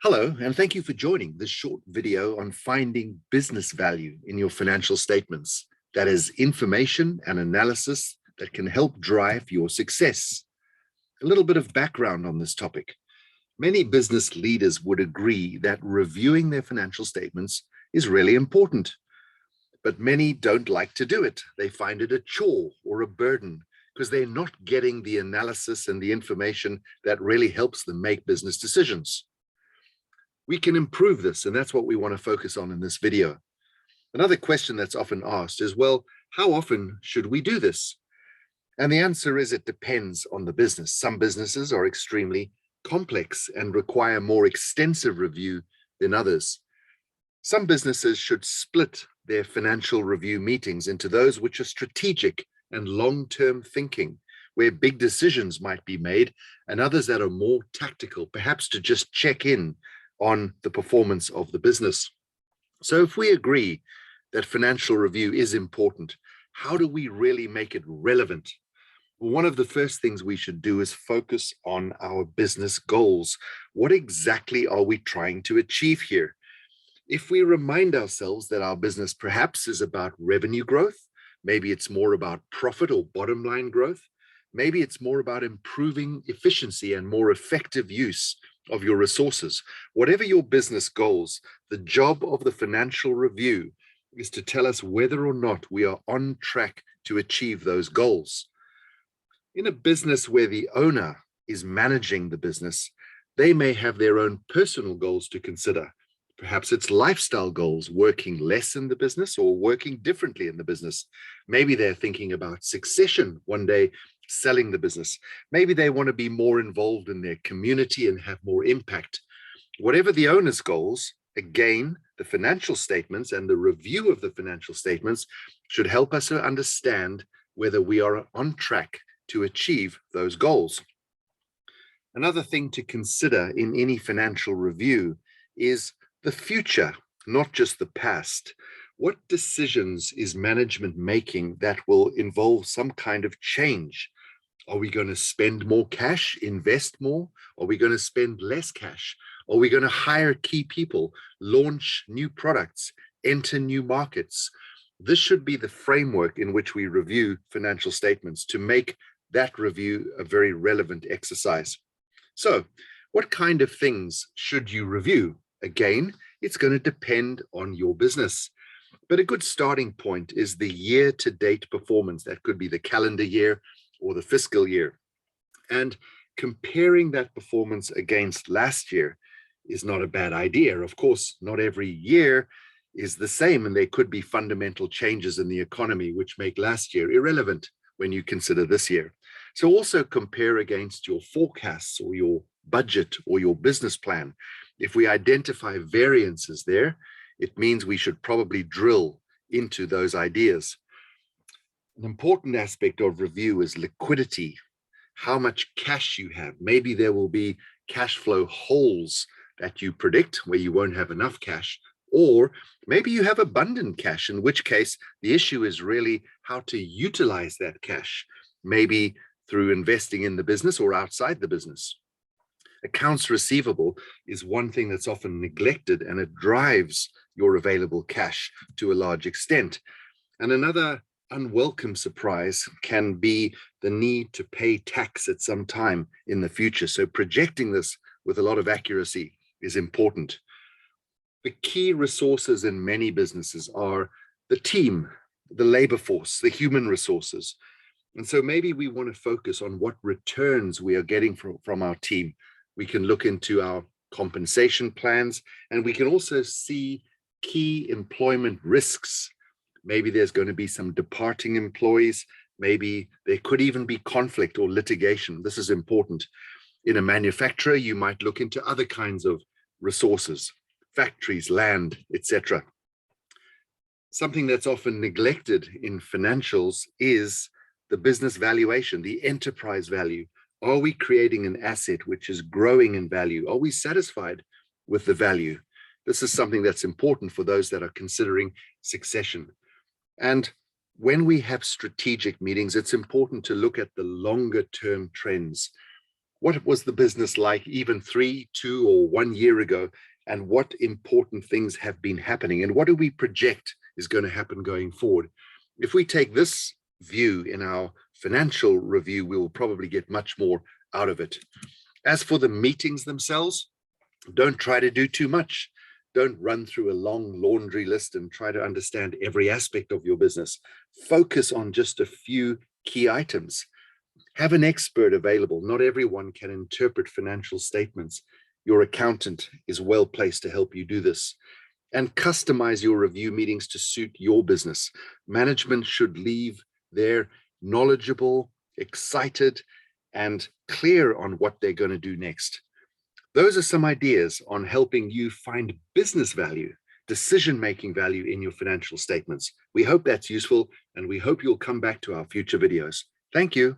Hello, and thank you for joining this short video on finding business value in your financial statements. That is information and analysis that can help drive your success. A little bit of background on this topic. Many business leaders would agree that reviewing their financial statements is really important, but many don't like to do it. They find it a chore or a burden because they're not getting the analysis and the information that really helps them make business decisions. We can improve this, and that's what we want to focus on in this video. Another question that's often asked is, well, how often should we do this? And the answer is it depends on the business. Some businesses are extremely complex and require more extensive review than others. Some businesses should split their financial review meetings into those which are strategic and long-term thinking, where big decisions might be made, and others that are more tactical, perhaps to just check in on the performance of the business. So if we agree that financial review is important, how do we really make it relevant? Well, one of the first things we should do is focus on our business goals. What exactly are we trying to achieve here? If we remind ourselves that our business perhaps is about revenue growth, maybe it's more about profit or bottom line growth, maybe it's more about improving efficiency and more effective use of your resources. Whatever your business goals, the job of the financial review is to tell us whether or not we are on track to achieve those goals. In a business where the owner is managing the business, they may have their own personal goals to consider. Perhaps it's lifestyle goals, working less in the business or working differently in the business. Maybe they're thinking about succession one day, selling the business. Maybe they want to be more involved in their community and have more impact. Whatever the owner's goals, again, the financial statements and the review of the financial statements should help us to understand whether we are on track to achieve those goals. Another thing to consider in any financial review is the future, not just the past. What decisions is management making that will involve some kind of change? Are we going to spend more cash, invest more? Are we going to spend less cash? Are we going to hire key people, launch new products, enter new markets? This should be the framework in which we review financial statements to make that review a very relevant exercise. So, what kind of things should you review? Again, it's going to depend on your business. But a good starting point is the year-to-date performance. That could be the calendar year or the fiscal year. And comparing that performance against last year is not a bad idea. Of course, not every year is the same, and there could be fundamental changes in the economy which make last year irrelevant when you consider this year. So also compare against your forecasts or your budget or your business plan. If we identify variances there, it means we should probably drill into those ideas. An important aspect of review is liquidity, how much cash you have. Maybe there will be cash flow holes that you predict where you won't have enough cash, or maybe you have abundant cash, in which case the issue is really how to utilize that cash, maybe through investing in the business or outside the business. Accounts receivable is one thing that's often neglected, and it drives your available cash to a large extent. And another unwelcome surprise can be the need to pay tax at some time in the future. So projecting this with a lot of accuracy is important. The key resources in many businesses are the team, the labor force, the human resources. And so maybe we want to focus on what returns we are getting from our team. We can look into our compensation plans, and we can also see key employment risks. Maybe there's going to be some departing employees. Maybe there could even be conflict or litigation. This is important. In a manufacturer, you might look into other kinds of resources, factories, land, etc. Something that's often neglected in financials is the business valuation, the enterprise value. Are we creating an asset which is growing in value? Are we satisfied with the value? This is something that's important for those that are considering succession. And when we have strategic meetings, it's important to look at the longer term trends. What was the business like even 3, 2, or 1 year ago? And what important things have been happening? And what do we project is going to happen going forward? If we take this view in our financial review, we will probably get much more out of it. As for the meetings themselves, don't try to do too much. Don't run through a long laundry list and try to understand every aspect of your business. Focus on just a few key items. Have an expert available. Not everyone can interpret financial statements. Your accountant is well placed to help you do this. And customize your review meetings to suit your business. Management should leave there knowledgeable, excited, and clear on what they're going to do next. Those are some ideas on helping you find business value, decision-making value in your financial statements. We hope that's useful, and we hope you'll come back to our future videos. Thank you.